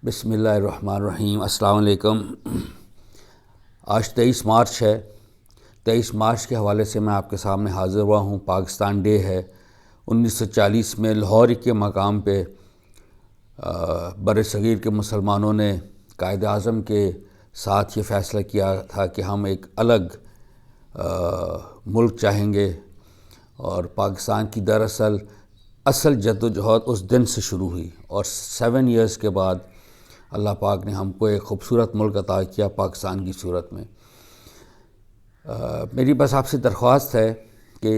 بسم اللہ الرحمن الرحیم۔ السلام علیکم۔ آج 23 مارچ ہے۔ 23 مارچ کے حوالے سے میں آپ کے سامنے حاضر ہوا ہوں۔ پاکستان ڈے ہے۔ 1940 میں لاہور کے مقام پہ بر صغیر کے مسلمانوں نے قائد اعظم کے ساتھ یہ فیصلہ کیا تھا کہ ہم ایک الگ ملک چاہیں گے، اور پاکستان کی دراصل اصل جدوجہد اس دن سے شروع ہوئی، اور 7 ایئرز کے بعد اللہ پاک نے ہم کو ایک خوبصورت ملک عطا کیا پاکستان کی صورت میں۔ میری بس آپ سے درخواست ہے کہ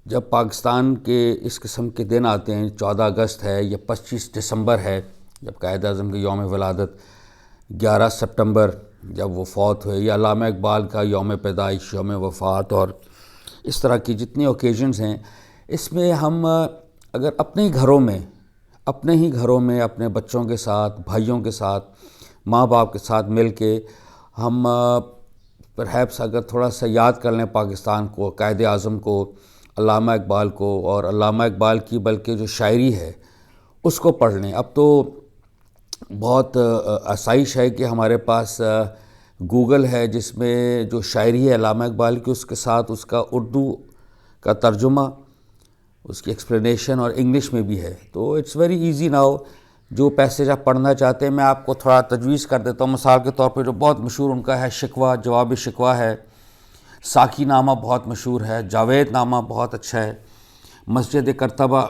جب پاکستان کے اس قسم کے دن آتے ہیں، 14 اگست ہے یا 25 دسمبر ہے جب قائد اعظم کے یوم ولادت، 11 سپٹمبر جب وہ فوت ہوئے، یا علامہ اقبال کا یوم پیدائش، یوم وفات، اور اس طرح کی جتنی اوکیزنز ہیں، اس میں ہم اگر اپنے ہی گھروں میں اپنے بچوں کے ساتھ، بھائیوں کے ساتھ، ماں باپ کے ساتھ مل کے ہم پرہیپس اگر تھوڑا سا یاد کر لیں پاکستان کو، قائد اعظم کو، علامہ اقبال کو، اور علامہ اقبال کی بلکہ جو شاعری ہے اس کو پڑھ لیں۔ اب تو بہت آسائش ہے کہ ہمارے پاس گوگل ہے، جس میں جو شاعری ہے علامہ اقبال کی، اس کے ساتھ اس کا اردو کا ترجمہ، اس کی ایکسپلینیشن اور انگلش میں بھی ہے، تو اٹس ویری ایزی ناؤ۔ جو پیسج آپ پڑھنا چاہتے ہیں میں آپ کو تھوڑا تجویز کر دیتا ہوں۔ مثال کے طور پہ جو بہت مشہور ان کا ہے شکوہ، جواب شکوہ ہے، ساقی نامہ بہت مشہور ہے، جاوید نامہ بہت اچھا ہے، مسجد کرتبہ،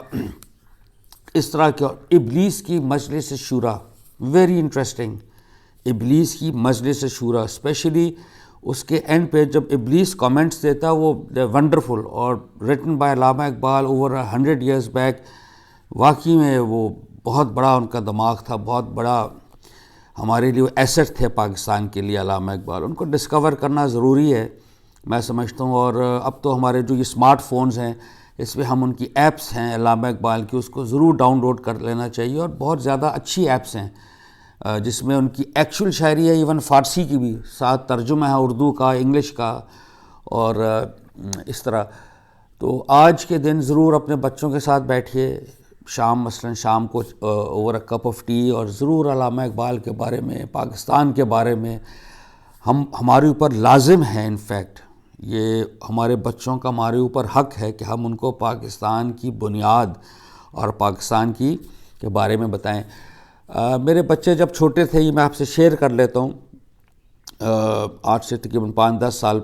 اس طرح کے، ابلیس کی مجلس شورا، ویری انٹرسٹنگ، ابلیس کی مجلس شورا، اسپیشلی اس کے اینڈ پہ جب ابلیس کامنٹس دیتا وہ ونڈرفل، اور written by Allama Iqbal over 100 years back. واقعی میں وہ بہت بڑا ان کا دماغ تھا، بہت بڑا ہمارے لیے ایسٹ تھے پاکستان کے لیے علامہ اقبال۔ ان کو ڈسکور کرنا ضروری ہے میں سمجھتا ہوں، اور اب تو ہمارے جو یہ اسمارٹ فونز ہیں اس میں ہم ان کی ایپس ہیں علامہ اقبال کی، اس کو ضرور ڈاؤن لوڈ کر لینا چاہیے، اور بہت زیادہ اچھی ایپس ہیں جس میں ان کی ایکچول شاعری ہے، ایون فارسی کی بھی، ساتھ ترجمہ ہے اردو کا، انگلش کا، اور اس طرح۔ تو آج کے دن ضرور اپنے بچوں کے ساتھ بیٹھیے، مثلاً شام کو over a cup of T, اور ضرور علامہ اقبال کے بارے میں، پاکستان کے بارے میں ہمارے اوپر لازم ہے، انفیکٹ یہ ہمارے بچوں کا ہمارے اوپر حق ہے کہ ہم ان کو پاکستان کی بنیاد اور پاکستان کے بارے میں بتائیں۔ میرے بچے جب چھوٹے تھے، یہ میں آپ سے شیئر کر لیتا ہوں، آج سے تقریباً 5-10 سال،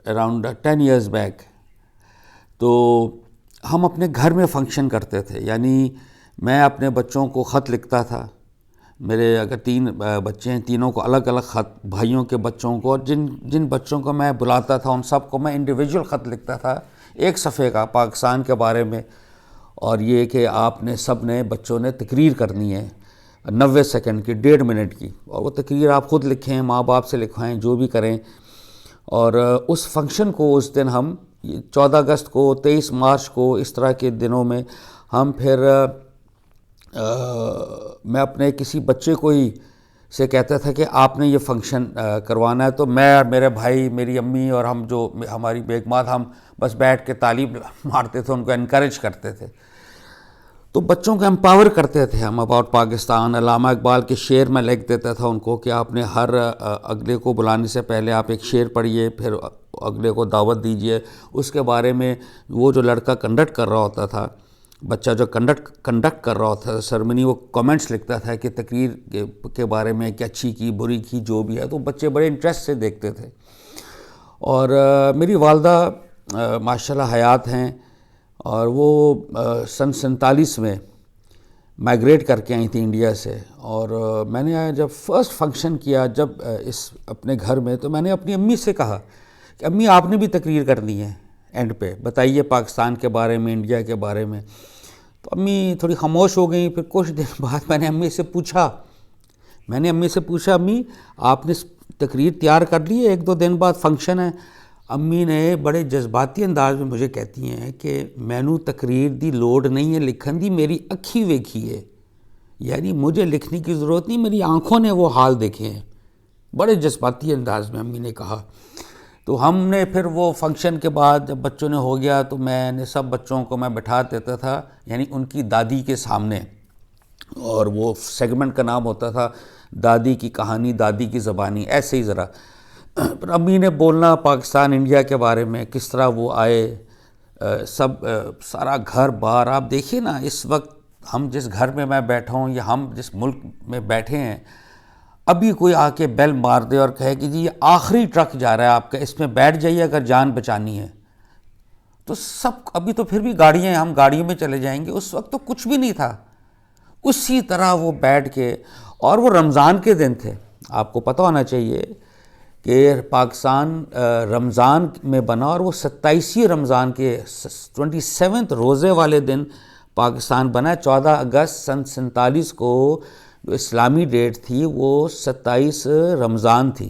اراؤنڈ 10 ایئرز بیک، تو ہم اپنے گھر میں فنکشن کرتے تھے، یعنی میں اپنے بچوں کو خط لکھتا تھا۔ میرے اگر 3 بچے ہیں، تینوں کو الگ الگ خط، بھائیوں کے بچوں کو، اور جن بچوں کو میں بلاتا تھا ان سب کو میں انڈیویجول خط لکھتا تھا، 1 صفحے کا پاکستان کے بارے میں، اور یہ کہ آپ نے سب نے، بچوں نے تقریر کرنی ہے 90 سیکنڈ کی، 1.5 منٹ کی، اور وہ تقریر آپ خود لکھیں، ماں باپ سے لکھوائیں، جو بھی کریں۔ اور اس فنکشن کو اس دن ہم 14 اگست کو، 23 مارچ کو، اس طرح کے دنوں میں ہم پھر میں اپنے کسی بچے کو ہی سے کہتا تھا کہ آپ نے یہ فنکشن کروانا ہے، تو میں اور میرے بھائی، میری امی اور ہم جو ہماری بیگمات، ہم بس بیٹھ کے تالی مارتے تھے، ان کو انکریج کرتے تھے، تو بچوں کو امپاور کرتے تھے ہم اباؤٹ پاکستان۔ علامہ اقبال کے شعر میں لکھ دیتا تھا ان کو کہ آپ نے ہر اگلے کو بلانے سے پہلے آپ ایک شعر پڑھیے، پھر اگلے کو دعوت دیجیے، اس کے بارے میں وہ جو لڑکا کنڈکٹ کر رہا ہوتا تھا، بچہ جو کنڈکٹ کر رہا ہوتا تھا سرمنی، وہ کامنٹس لکھتا تھا کہ تقریر کے بارے میں کہ اچھی کی، بری کی، جو بھی ہے، تو بچے بڑے انٹرسٹ سے دیکھتے تھے۔ اور میری والدہ ماشاءاللہ حیات ہیں، اور وہ سن 47 میں مائیگریٹ کر کے آئی تھیں انڈیا سے، اور میں نے جب فرسٹ فنکشن کیا جب اس اپنے گھر میں، تو میں نے اپنی امی سے کہا کہ امی آپ نے بھی تقریر کرنی ہے، اینڈ پہ بتائیے پاکستان کے بارے میں، انڈیا کے بارے میں۔ تو امی تھوڑی خاموش ہو گئیں۔ پھر کچھ دن بعد میں نے امی سے پوچھا، امی آپ نے تقریر تیار کر لی ہے، 1-2 دن بعد فنکشن ہے؟ امی نے بڑے جذباتی انداز میں مجھے کہتی ہیں کہ مینوں تقریر دی لوڑ نہیں ہے لکھن دی، میری اکھی ویکھی ہے، یعنی مجھے لکھنے کی ضرورت نہیں، میری آنکھوں نے وہ حال دیکھے ہیں۔ بڑے جذباتی انداز میں امی نے کہا۔ تو ہم نے پھر وہ فنکشن کے بعد جب بچوں نے ہو گیا، تو میں نے سب بچوں کو میں بٹھا دیتا تھا، یعنی ان کی دادی کے سامنے، اور وہ سیگمنٹ کا نام ہوتا تھا دادی کی کہانی دادی کی زبانی. ایسے ہی ذرا پر امی نے بولنا پاکستان انڈیا کے بارے میں، کس طرح وہ آئے، سب سارا گھر بار. آپ دیکھیے نا اس وقت ہم جس گھر میں میں بیٹھا ہوں یا ہم جس ملک میں بیٹھے ہیں، ابھی کوئی آ کے بیل مار دے اور کہے کہ جی یہ آخری ٹرک جا رہا ہے آپ کا، اس میں بیٹھ جائیے اگر جان بچانی ہے، تو سب ابھی تو پھر بھی گاڑیاں ہیں، ہم گاڑیوں میں چلے جائیں گے. اس وقت تو کچھ بھی نہیں تھا. اسی طرح وہ بیٹھ کے، اور وہ رمضان کے دن تھے. آپ کو پتہ ہونا چاہیے کہ پاکستان رمضان میں بنا، اور وہ 27 رمضان کے 27 روزے والے دن پاکستان بنا. 14 اگست سن 47 کو جو اسلامی ڈیٹ تھی وہ 27 رمضان تھی.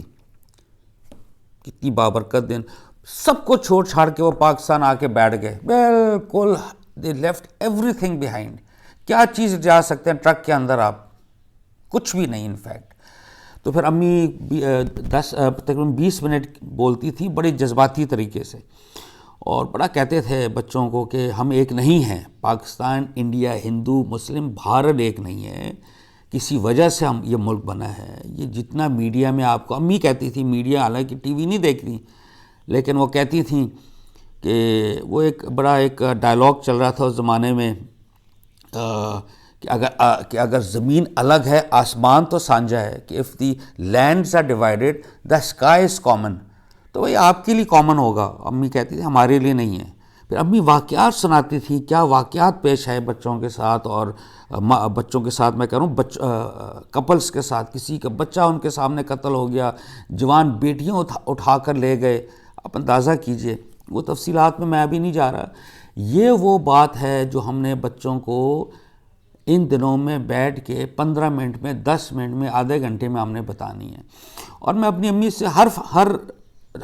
کتنی بابرکت دن. سب کو چھوڑ چھاڑ کے وہ پاکستان آ کے بیٹھ گئے. بالکل they left every thing behind. کیا چیز جا سکتے ہیں ٹرک کے اندر آپ؟ کچھ بھی نہیں انفیکٹ. تو پھر امی تقریباً 20 منٹ بولتی تھی بڑے جذباتی طریقے سے، اور بڑا کہتے تھے بچوں کو کہ ہم ایک نہیں ہیں، پاکستان انڈیا ہندو مسلم بھارت ایک نہیں ہے، کسی وجہ سے ہم یہ ملک بنا ہے. یہ جتنا میڈیا میں آپ کو، امی کہتی تھی، میڈیا حالانکہ ٹی وی نہیں دیکھتی، لیکن وہ کہتی تھیں کہ وہ ایک بڑا ایک ڈائلاگ چل رہا تھا اس زمانے میں کہ اگر زمین الگ ہے آسمان تو سانجا ہے، کہ if the lands are divided the sky is common. تو وہی آپ کے لیے کامن ہوگا. امی کہتی تھی ہمارے لیے نہیں ہے. پھر امی واقعات سناتی تھی، کیا واقعات پیش آئے بچوں کے ساتھ، اور بچوں کے ساتھ میں کہہ رہا ہوں کپلز کے ساتھ. کسی کا بچہ ان کے سامنے قتل ہو گیا، جوان بیٹیاں اٹھا کر لے گئے. آپ اندازہ کیجئے. وہ تفصیلات میں ابھی نہیں جا رہا. یہ وہ بات ہے جو ہم نے بچوں کو ان دنوں میں بیٹھ کے 15 منٹ میں، 10 منٹ میں، آدھے گھنٹے میں ہم نے بتانی ہے. اور میں اپنی امی سے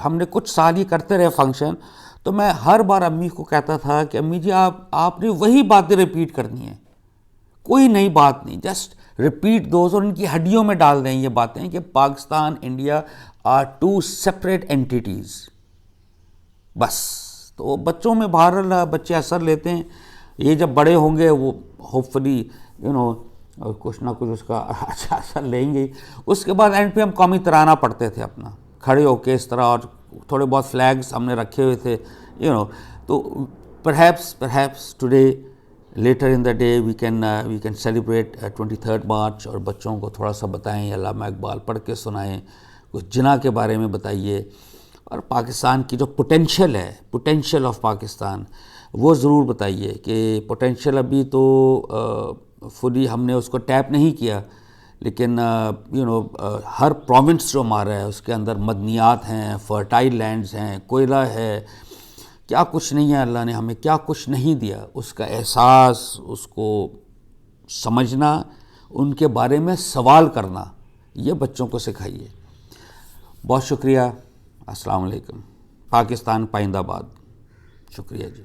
ہم نے کچھ سال ہی کرتے رہے فنکشن، تو میں ہر بار امی کو کہتا تھا کہ امی جی آپ نے وہی باتیں ریپیٹ کرنی ہیں، کوئی نئی بات نہیں، جسٹ ریپیٹ دوز، اور ان کی ہڈیوں میں ڈال دیں یہ باتیں کہ پاکستان انڈیا آر 2 سیپریٹ اینٹیٹیز. بس. تو بچوں میں بہرحال بچے اثر لیتے ہیں. یہ جب بڑے ہوں گے وہ ہوپ فلی کچھ نہ کچھ اس کا اچھا اثر لیں گے. اس کے بعد اینڈ پہ ہم قومی ترانہ پڑھتے تھے اپنا کھڑے ہو کے اس طرح، اور تھوڑے بہت فلیگز ہم نے رکھے ہوئے تھے تو perhaps today later in the day we can celebrate 23rd March، اور بچوں کو تھوڑا سا بتائیں، علامہ اقبال پڑھ کے سنائیں، کچھ جناح کے بارے میں بتائیے، اور پاکستان کی جو پوٹینشیل ہے، پوٹینشیل آف پاکستان، وہ ضرور بتائیے کہ پوٹینشیل ابھی تو فلی ہم نے اس کو ٹیپ نہیں کیا، لیکن ہر پروونس جو ہمارا ہے اس کے اندر مدنیات ہیں، فرٹائل لینڈز ہیں، کوئلہ ہے، کیا کچھ نہیں ہے. اللہ نے ہمیں کیا کچھ نہیں دیا. اس کا احساس، اس کو سمجھنا، ان کے بارے میں سوال کرنا، یہ بچوں کو سکھائیے. بہت شکریہ. السلام علیکم. پاکستان پائندہ باد. شکریہ جی.